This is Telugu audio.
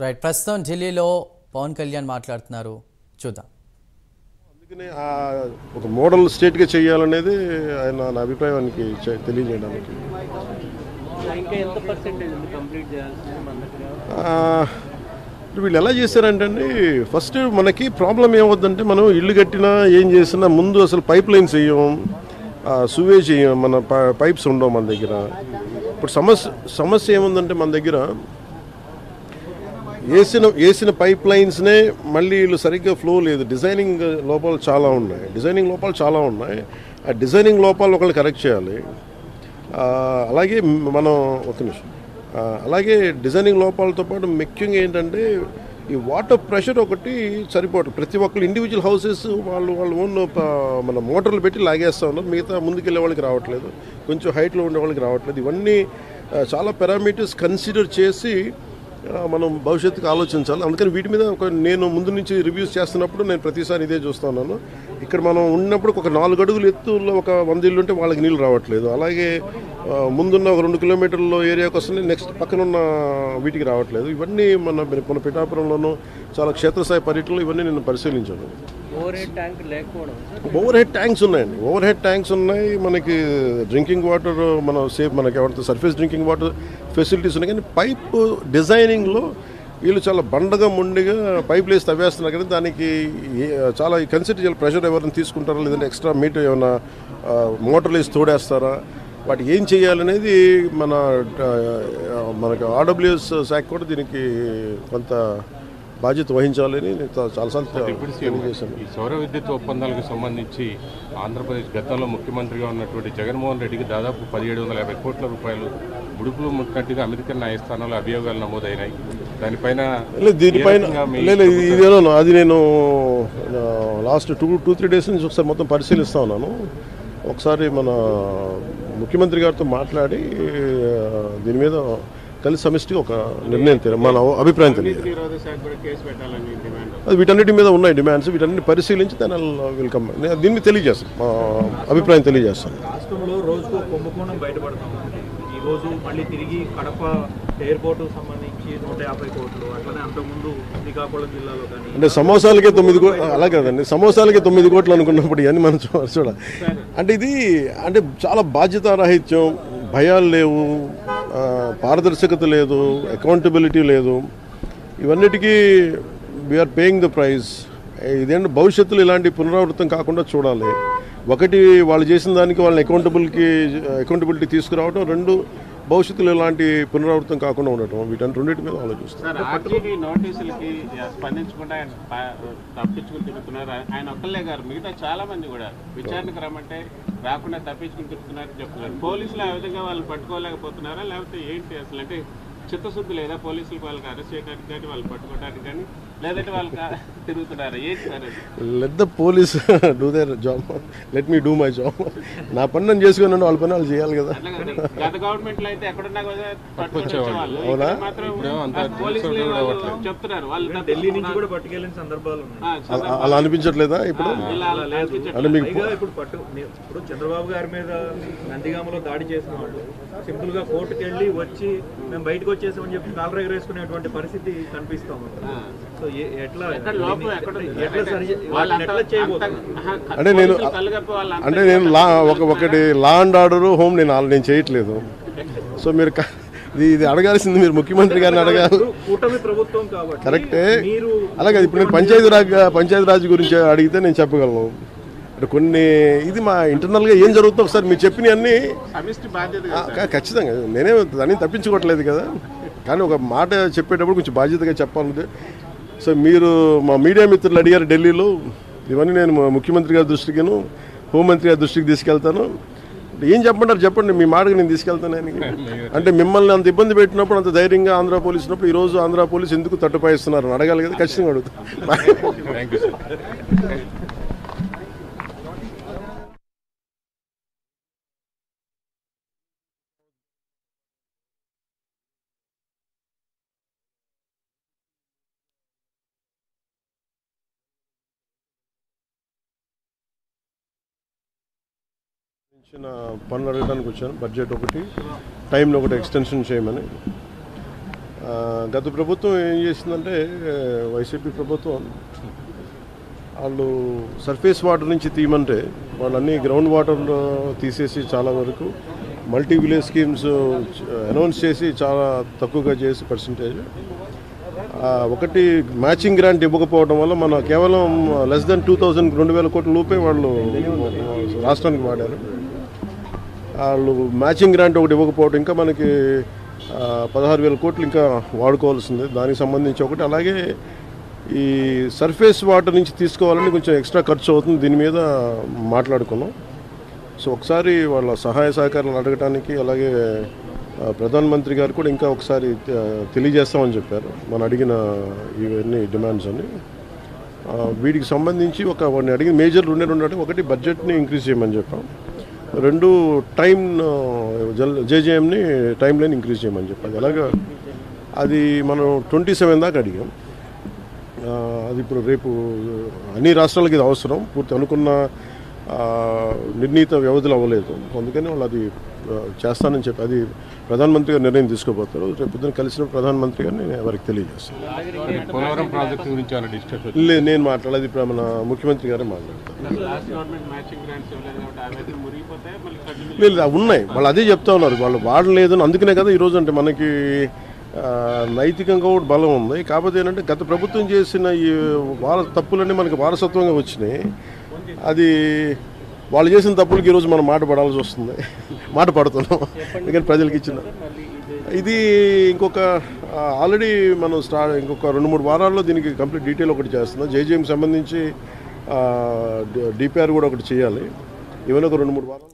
రైట్. ప్రస్తుతం ఢిల్లీలో పవన్ కళ్యాణ్ మాట్లాడుతున్నారు, చూద్దాం. అందుకనే ఒక మోడల్ స్టేట్గా చేయాలనేది ఆయన నా అభిప్రాయానికి తెలియజేయడానికి. వీళ్ళు ఎలా చేశారంటే అండి, ఫస్ట్ మనకి ప్రాబ్లం ఏమవుద్దంటే, మనం ఇల్లు కట్టినా ఏం చేసినా ముందు అసలు పైప్ లైన్స్ వేయం, సువేజ్ వేయం, మన పైప్స్ ఉండవు మన దగ్గర. ఇప్పుడు సమస్య ఏముందంటే, మన దగ్గర వేసిన పైప్ లైన్స్నే మళ్ళీ వీళ్ళు సరిగ్గా ఫ్లో లేదు. డిజైనింగ్ లోపాలు చాలా ఉన్నాయి. ఆ డిజైనింగ్ లోపాలు ఒకళ్ళు కరెక్ట్ చేయాలి. అలాగే మనం ఒక నిమిషం, అలాగే డిజైనింగ్ లోపాలతో పాటు ముఖ్యంగా ఏంటంటే, ఈ వాటర్ ప్రెషర్ ఒకటి సరిపోవట్లేదు. ప్రతి ఒక్కరు ఇండివిజువల్ హౌసెస్ వాళ్ళు ఓన్ మన మోటార్లు పెట్టి లాగేస్తూ ఉన్నారు. మిగతా ముందుకెళ్ళే వాళ్ళకి రావట్లేదు, కొంచెం హైట్లో ఉండే వాళ్ళకి రావట్లేదు. ఇవన్నీ చాలా పారామీటర్స్ కన్సిడర్ చేసి మనం భవిష్యత్తుకు ఆలోచించాలి. అందుకని వీటి మీద నేను ముందు నుంచి రివ్యూస్ చేస్తున్నప్పుడు నేను ప్రతిసారి ఇదే చూస్తూ ఉన్నాను. ఇక్కడ మనం ఉన్నప్పుడు ఒక 4 అడుగులు ఎత్తులో ఒక 100 ఇల్లు ఉంటే వాళ్ళకి నీళ్ళు రావట్లేదు. అలాగే ముందున్న ఒక 2 కిలోమీటర్ల ఏరియాకి వస్తుంది, నెక్స్ట్ పక్కనున్న వీటికి రావట్లేదు. ఇవన్నీ మన పిఠాపురంలోనూ చాలా క్షేత్రస్థాయి పర్యటనలు ఇవన్నీ నేను పరిశీలించాను. ఓవర్ హెడ్ ట్యాంక్స్ ఉన్నాయి. మనకి డ్రింకింగ్ వాటర్ మనకి ఎవరితో సర్ఫేస్ డ్రింకింగ్ వాటర్ ఫెసిలిటీస్ ఉన్నాయి. కానీ పైప్ డిజైనింగ్లో వీళ్ళు చాలా బండగా ముండిగా పైపులు వేసి తవ్వేస్తున్నారు. కానీ దానికి చాలా కన్సిడర్ చేయాలి. ప్రెషర్ ఎవరైనా తీసుకుంటారా, లేదంటే ఎక్స్ట్రా మీటర్ ఏమైనా మోటార్లు వేసి తోడేస్తారా, వాటి ఏం చేయాలనేది మనకి ఆర్డబ్ల్యూఎస్ శాఖ కూడా దీనికి కొంత బాధ్యత వహించాలని చాలాసార్లు తెలియజేశాను. ఈ సౌర విద్యుత్ ఒప్పందాలకు సంబంధించి ఆంధ్రప్రదేశ్ గతంలో ముఖ్యమంత్రిగా ఉన్నటువంటి జగన్మోహన్ రెడ్డికి దాదాపు 1750 కోట్ల రూపాయలు ముడుపులు ముట్టినట్టుగా అమెరికన్ న్యాయస్థానంలో అభియోగాలు నమోదైనాయి. దీనిపైన అది నేను లాస్ట్ 2-3 డేస్ నుంచి ఒకసారి మొత్తం పరిశీలిస్తా ఉన్నాను. ఒకసారి మన ముఖ్యమంత్రి గారితో మాట్లాడి దీని మీద కలిసి సమిష్టిగా ఒక నిర్ణయం మన అభిప్రాయం తెలియదు. అది వీటన్నిటి మీద ఉన్నాయి డిమాండ్స్. వీటన్నిటి పరిశీలించి దాని వెల్కమ్ దీన్ని తెలియజేస్తాను, మా అభిప్రాయం తెలియజేస్తాను. రాష్ట్రంలో రోజుకు కుంభకోణం బయటపడతాం. ఈ రోజు మళ్ళీ తిరిగి కడప ఎయిర్పోర్టు సంబంధించి 150 కోట్లు, అట్లనే అంతకుముందు శ్రీకాకుళం జిల్లాలో కానీ అంటే సమోసాలకే 9 కోట్లు, అలా కదండి, సమోసాలకే 9 కోట్లు అనుకున్నప్పుడు ఇవన్నీ మనం చూడాలి. అంటే ఇది అంటే చాలా బాధ్యతారాహిత్యం, భయాలు లేవు, పారదర్శకత లేదు, అకౌంటబిలిటీ లేదు. ఇవన్నిటికీ వీఆర్ పేయింగ్ ద ప్రైజ్. ఇదేంటి భవిష్యత్తులో ఇలాంటి పునరావృతం కాకుండా చూడాలి. ఒకటి, వాళ్ళు చేసిన దానికి వాళ్ళని అకౌంటబిలిటీ తీసుకురావడం. 2, భవిష్యత్తులో ఇలాంటి పునరావృతం కాకుండా ఉండటం. రెండింటి మీద ఆలోచిస్తారు. నోటీసులకి స్పందించకుండా తప్పించుకుని తిరుగుతున్నారు. ఆయన ఒక్కళ్ళే గారు, మిగతా చాలా మంది కూడా విచారణకు రమ్మంటే రాకుండా తప్పించుకుని తిరుగుతున్నారని చెప్తున్నారు. పోలీసులు ఆ విధంగా వాళ్ళని పట్టుకోలేకపోతున్నారా, లేకపోతే ఏంటి అసలు? అంటే చిత్తశుద్ధి లేదా పోలీసులకు వాళ్ళకి అరెస్ట్ చేయడానికి కానీ, వాళ్ళు పట్టుకోవడానికి కానీ, లేదంటే వాళ్ళకి తిరుగుతున్నారా, ఏంటి sir? Let the police do their job, let me do my job. నా పని నేను చేసుకున్నాను, వాళ్ళ పని వాళ్ళు చేయాలి కదా. గత గవర్నమెంట్ లో అయితే ఎక్కడున్నా కదా అవునా, చెప్తున్నారు వాళ్ళు ఢిల్లీ నుంచి కూడా పట్టుకెళ్ళిన సందర్భాలు ఉన్నాయి. అలా అనిపించట్లేదా ఇప్పుడు? అంటే మీకు ఇప్పుడు చంద్రబాబు గారి మీద నందిగామలో దాడి చేసిన వాళ్ళు సింపుల్ గా కోర్టుకు వెళ్ళి వచ్చి మేము బయటకు వచ్చేసామని చెప్పి కాలర్ ఎగరేసుకునేటువంటి పరిస్థితి కనిపిస్తాం. సో ఎట్లా అంటే నేను ఒకటి లా అండ్ ఆర్డర్ హోమ్ నేను చేయట్లేదు. సో మీరు ఇది అడగాల్సింది మీరు ముఖ్యమంత్రి గారిని అడగాలి. కూటమి ప్రభుత్వం కాబట్టి కరెక్టే. అలాగే ఇప్పుడు నేను పంచాయతీరాజ్ గురించి అడిగితే నేను చెప్పగలను. కొన్ని ఇది మా ఇంటర్నల్గా ఏం జరుగుతుందో ఒకసారి మీరు చెప్పినవి అన్నీ ఖచ్చితంగా నేనే దాన్ని తప్పించుకోవట్లేదు కదా. కానీ ఒక మాట చెప్పేటప్పుడు కొంచెం బాధ్యతగా చెప్పాలి. సో మీరు మా మీడియా మిత్రులు అడిగారు ఢిల్లీలో, ఇవన్నీ నేను ముఖ్యమంత్రి గారి దృష్టికిను హోంమంత్రి గారి దృష్టికి తీసుకెళ్తాను. ఏం చెప్పంటారు చెప్పండి, మీ మాటకు నేను తీసుకెళ్తాను. అంటే మిమ్మల్ని అంత ఇబ్బంది పెట్టినప్పుడు, అంత ధైర్యంగా ఆంధ్ర పోలీసు ఉన్నప్పుడు ఈరోజు ఆంధ్ర పోలీసు ఎందుకు తట్టుపాయిస్తున్నారు అడగాలి కదా. ఖచ్చితంగా అడుగుతాను. పనులు అడగడానికి వచ్చాను. బడ్జెట్ ఒకటి, టైంలో ఒకటి ఎక్స్టెన్షన్ చేయమని. గత ప్రభుత్వం ఏం చేసిందంటే వైసీపీ ప్రభుత్వం వాళ్ళు సర్ఫేస్ వాటర్ నుంచి తీయమంటే వాళ్ళన్నీ గ్రౌండ్ వాటర్ తీసేసి చాలా వరకు మల్టీ విలేజ్ స్కీమ్స్ అనౌన్స్ చేసి చాలా తక్కువగా చేసి పర్సంటేజ్ ఒకటి మ్యాచింగ్ గ్రాంట్ ఇవ్వకపోవడం వల్ల మన కేవలం లెస్ దెన్ 2,000 కోట్ల రూపాయ వాళ్ళు రాష్ట్రానికి వాడారు. వాళ్ళు మ్యాచింగ్ గ్రాంట్ ఒకటి ఇవ్వకపోవడం ఇంకా మనకి 16,000 కోట్లు ఇంకా వాడుకోవాల్సింది. దానికి సంబంధించి ఒకటి, అలాగే ఈ సర్ఫేస్ వాటర్ నుంచి తీసుకోవాలని కొంచెం ఎక్స్ట్రా ఖర్చు అవుతుంది. దీని మీద మాట్లాడుకున్నాం. సో ఒకసారి వాళ్ళ సహాయ సహకారాలు అడగటానికి, అలాగే ప్రధానమంత్రి గారు కూడా ఇంకా ఒకసారి తెలియజేస్తామని చెప్పారు మనం అడిగిన ఇవన్నీ డిమాండ్స్ అని. వీటికి సంబంధించి వాడిని అడిగిన మేజర్ రెండు అంటే, ఒకటి బడ్జెట్ని ఇంక్రీజ్ చేయమని చెప్పాం, రెండు జేజేఎంని టైం లైన్ ఇంక్రీజ్ చేయమని చెప్పాలి. అలాగా అది మనం 27 దాకా అడిగాం. అది ఇప్పుడు రేపు అన్ని రాష్ట్రాలకి ఇది అవసరం, పూర్తి అనుకున్న నిర్ణీత వ్యవధిలో అవ్వలేదు. అందుకని వాళ్ళు అది చేస్తానని చెప్పి అది ప్రధానమంత్రి గారు నిర్ణయం తీసుకోబోతారు. రేపు పొద్దున కలిసిన ప్రధానమంత్రి గారిని నేను వారికి తెలియజేస్తాను. పోలవరం ప్రాజెక్టు గురించి లేదు, నేను మాట్లాడేది ఇప్పుడు మన ముఖ్యమంత్రి గారే మాట్లాడతారు. లేదు, ఉన్నాయి, వాళ్ళు అదే చెప్తా ఉన్నారు, వాళ్ళు వాడలేదని. అందుకనే కదా ఈరోజు అంటే మనకి నైతికంగా కూడా బలం ఉంది. కాకపోతే ఏంటంటే గత ప్రభుత్వం చేసిన ఈ తప్పులన్నీ మనకి వారసత్వంగా వచ్చినాయి. అది వాళ్ళు చేసిన తప్పులకి ఈరోజు మనం మాట పడాల్సి వస్తుంది. మాట పడుతున్నాం ఎందుకంటే ప్రజలకు ఇచ్చిన ఇది ఇంకొక ఆల్రెడీ మనం ఇంకొక 2-3 వారాల్లో దీనికి కంప్లీట్ డీటెయిల్ ఒకటి చేస్తున్నాం. జేజేఎంకి సంబంధించి డిపిఆర్ కూడా ఒకటి చేయాలి. ఇవన్నీ ఒక 2-3 వారాలు.